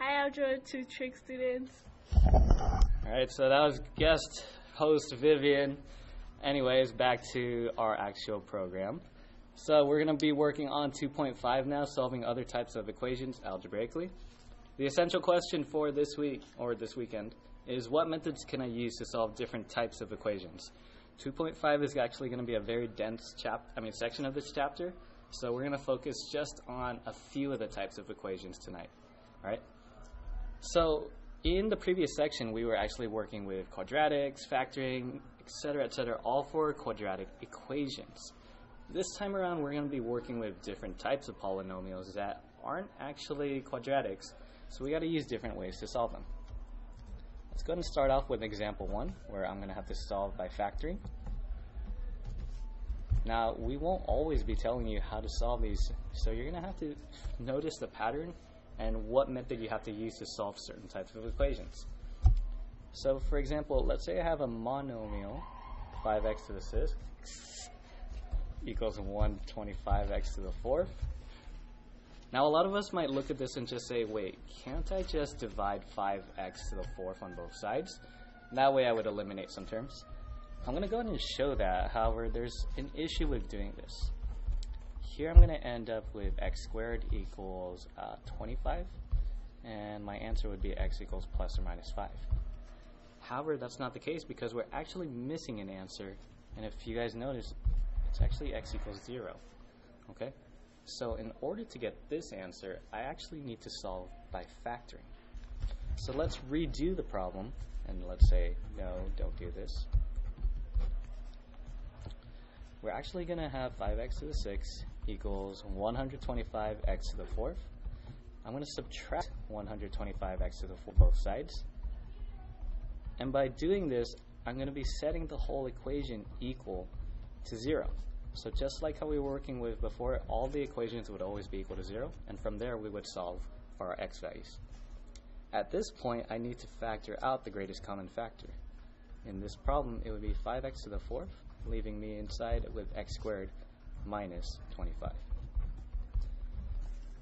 Hi, Algebra to Trig students. Alright, so that was guest host Vivian. Anyways, back to our actual program. So we're going to be working on 2.5 now, solving other types of equations algebraically. The essential question for this week, or this weekend, is what methods can I use to solve different types of equations? 2.5 is actually going to be a very dense section of this chapter, so we're going to focus just on a few of the types of equations tonight. Alright? So in the previous section, we were actually working with quadratics, factoring, etc., all for quadratic equations. This time around, we're going to be working with different types of polynomials that aren't actually quadratics, so we got to use different ways to solve them. Let's go ahead and start off with example 1, where I'm going to have to solve by factoring. Now, we won't always be telling you how to solve these, so you're going to have to notice the pattern and what method you have to use to solve certain types of equations. So, for example, let's say I have a monomial, 5x to the 6th equals 125x to the 4th. Now, a lot of us might look at this and just say, wait, can't I just divide 5x to the 4th on both sides? That way I would eliminate some terms. I'm going to go ahead and show that. However, there's an issue with doing this. Here I'm going to end up with x squared equals 25, and my answer would be x equals plus or minus 5. However, that's not the case because we're actually missing an answer, and if you guys notice, it's actually x equals 0. Okay? So in order to get this answer, I actually need to solve by factoring. So let's redo the problem, and let's say, no, don't do this. We're actually going to have 5x to the 6th equals 125x to the 4th. I'm going to subtract 125x to the 4th both sides. And by doing this, I'm going to be setting the whole equation equal to 0. So just like how we were working with before, all the equations would always be equal to 0. And from there, we would solve for our x values. At this point, I need to factor out the greatest common factor. In this problem, it would be 5x to the 4th, leaving me inside with x squared minus 25.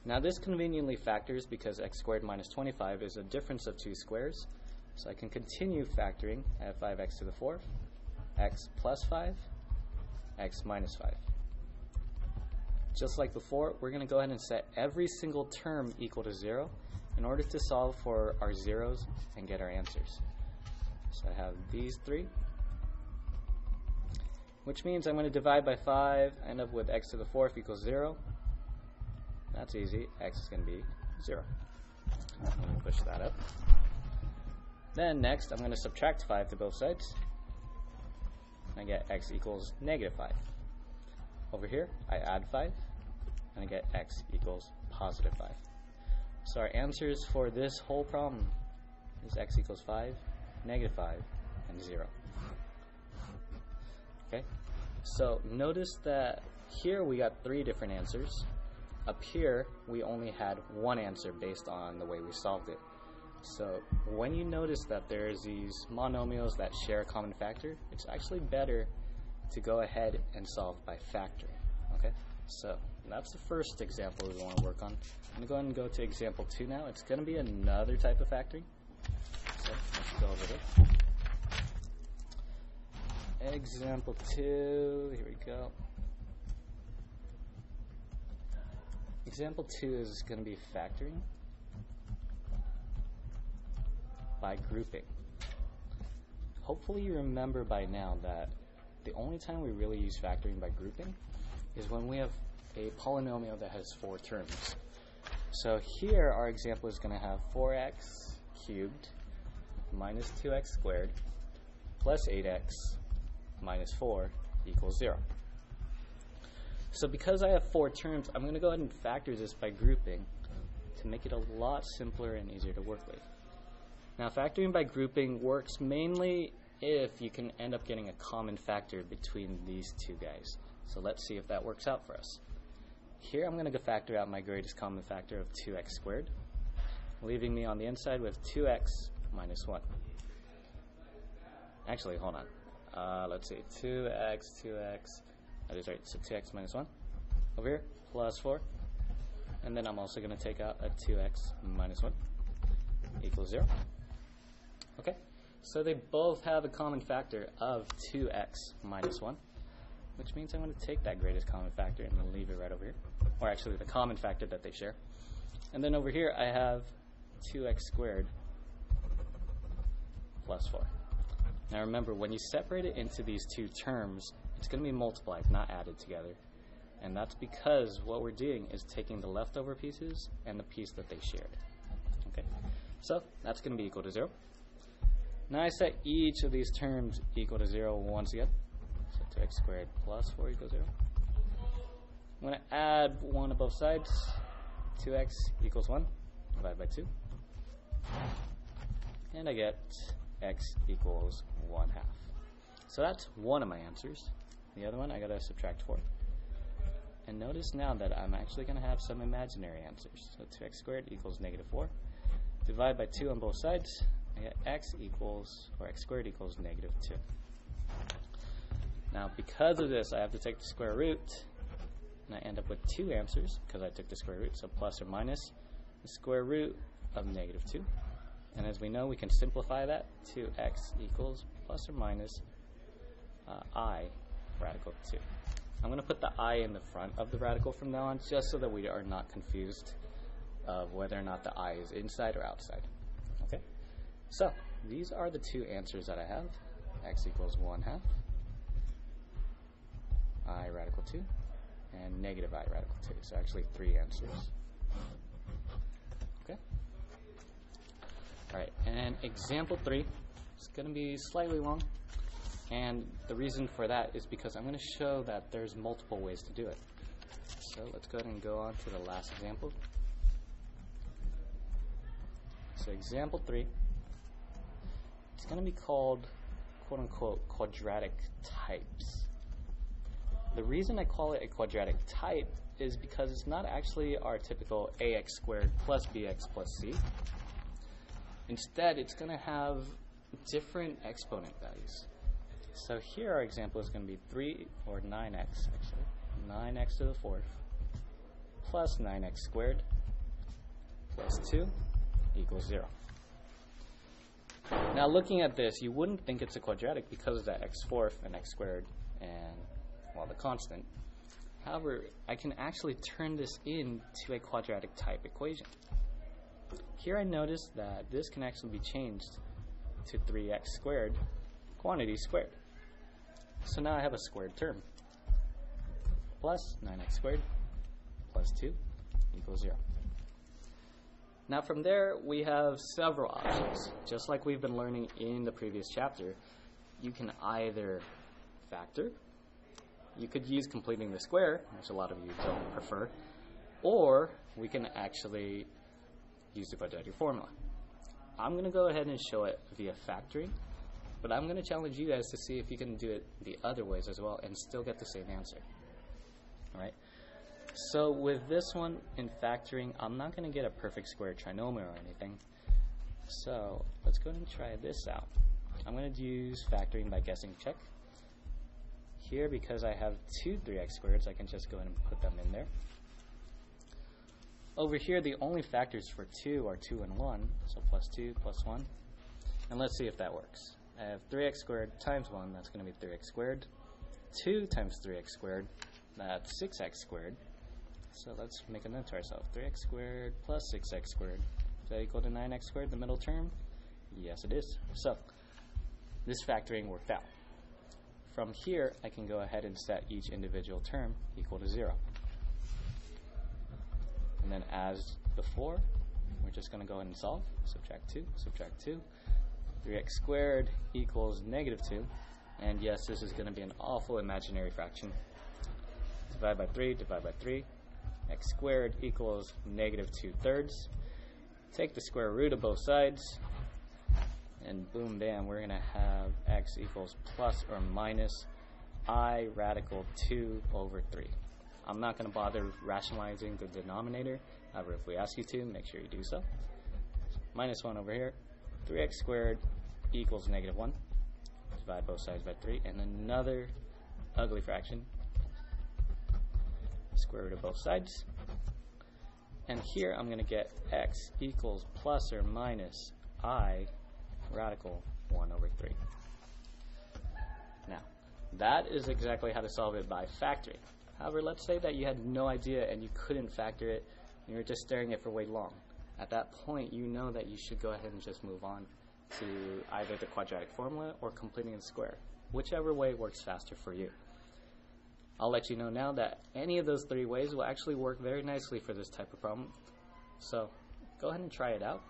Now this conveniently factors because x squared minus 25 is a difference of two squares. So I can continue factoring at 5x to the 4th, x plus 5, x minus 5. Just like before, we're going to go ahead and set every single term equal to 0 in order to solve for our zeros and get our answers. So I have these three, which means I'm going to divide by 5, end up with x to the 4th equals 0. That's easy. X is going to be 0. I'm going to push that up. Then next, I'm going to subtract 5 to both sides. I get x equals negative 5. Over here, I add 5, and I get x equals positive 5. So our answers for this whole problem is x equals 5, negative 5, and 0. Okay, so notice that here we got 3 different answers. Up here, we only had one answer based on the way we solved it. So when you notice that there's these monomials that share a common factor, it's actually better to go ahead and solve by factoring. Okay, so that's the first example we want to work on. I'm going to go ahead and go to example 2 now. It's going to be another type of factoring. So let's go over there. Example 2, here we go. Example 2 is going to be factoring by grouping. Hopefully you remember by now that the only time we really use factoring by grouping is when we have a polynomial that has 4 terms. So here our example is going to have 4x cubed minus 2x squared plus 8x minus 4 equals 0. So because I have 4 terms, I'm going to go ahead and factor this by grouping to make it a lot simpler and easier to work with. Now factoring by grouping works mainly if you can end up getting a common factor between these two guys. So let's see if that works out for us. Here I'm going to factor out my greatest common factor of 2x squared, leaving me on the inside with 2x minus 1. Actually, hold on. Let's see, 2x, that is right, so 2x minus 1. Over here, plus 4. And then I'm also going to take out a 2x minus 1. equals 0. Okay, so they both have a common factor of 2x minus 1, which means I'm going to take that greatest common factor and leave it right over here, or actually the common factor that they share. And then over here I have 2x squared plus 4. Now remember, when you separate it into these two terms, it's going to be multiplied, not added together. And that's because what we're doing is taking the leftover pieces and the piece that they shared. Okay, so that's going to be equal to 0. Now I set each of these terms equal to 0 once again. So 2x squared plus 4 equals 0. I'm going to add 1 to both sides. 2x equals 1. Divide by 2. And I get x equals 1/2. So that's one of my answers. The other one I got to subtract 4. And notice now that I'm actually going to have some imaginary answers. So 2x squared equals negative 4. Divide by 2 on both sides. I get x squared equals negative 2. Now because of this, I have to take the square root, and I end up with two answers because I took the square root, so plus or minus the square root of negative 2. And as we know, we can simplify that to x equals plus or minus I radical 2. I'm going to put the I in the front of the radical from now on, just so that we are not confused of whether or not the I is inside or outside. Okay, so these are the two answers that I have. X equals 1/2, I radical 2, and negative I radical 2. So actually 3 answers. Okay. All right, and example 3 is going to be slightly long. And the reason for that is because I'm going to show that there's multiple ways to do it. So let's go ahead and go on to the last example. So example 3, it's going to be called, quote unquote, quadratic types. The reason I call it a quadratic type is because it's not actually our typical ax squared plus bx plus c. Instead, it's going to have different exponent values. So here our example is going to be 9x actually, 9x to the 4th plus 9x squared plus 2 equals 0. Now looking at this, you wouldn't think it's a quadratic because of that x fourth and x squared and, well, the constant. However, I can actually turn this into a quadratic type equation. Here I notice that this can actually be changed to 3x squared quantity squared. So now I have a squared term. Plus 9x squared plus 2 equals 0. Now from there, we have several options. Just like we've been learning in the previous chapter, you can either factor, you could use completing the square, which a lot of you don't prefer, or we can actually use the quadratic formula. I'm going to go ahead and show it via factoring, but I'm going to challenge you guys to see if you can do it the other ways as well and still get the same answer. All right. So with this one in factoring, I'm not going to get a perfect square trinomial or anything. So let's go ahead and try this out. I'm going to use factoring by guessing check. Here, because I have two 3x squareds, I can just go ahead and put them in there. Over here, the only factors for 2 are 2 and 1, so plus 2 plus 1. And let's see if that works. I have 3x squared times 1, that's going to be 3x squared. 2 times 3x squared, that's 6x squared. So let's make a note to ourselves. 3x squared plus 6x squared. Is that equal to 9x squared, the middle term? Yes, it is. So this factoring worked out. From here, I can go ahead and set each individual term equal to 0. And then as before, we're just going to go ahead and solve. Subtract 2, subtract 2. 3x squared equals negative 2. And yes, this is going to be an awful imaginary fraction. Divide by 3, divide by 3. X squared equals negative 2/3. Take the square root of both sides. And boom, bam, we're going to have x equals plus or minus I radical 2 over 3. I'm not going to bother rationalizing the denominator. However, if we ask you to, make sure you do so. Minus 1 over here. 3x squared equals negative 1. Divide both sides by 3. And another ugly fraction. Square root of both sides. And here I'm going to get x equals plus or minus I radical 1 over 3. Now, that is exactly how to solve it by factoring. However, let's say that you had no idea and you couldn't factor it, and you were just staring at it for way long. At that point, you know that you should go ahead and just move on to either the quadratic formula or completing a square, whichever way works faster for you. I'll let you know now that any of those three ways will actually work very nicely for this type of problem. So go ahead and try it out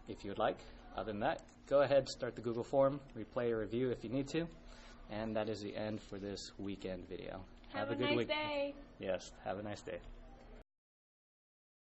if you would like. Other than that, go ahead, start the Google form, replay a review if you need to. And that is the end for this weekend video. Have a good nice day. Yes, have a nice day.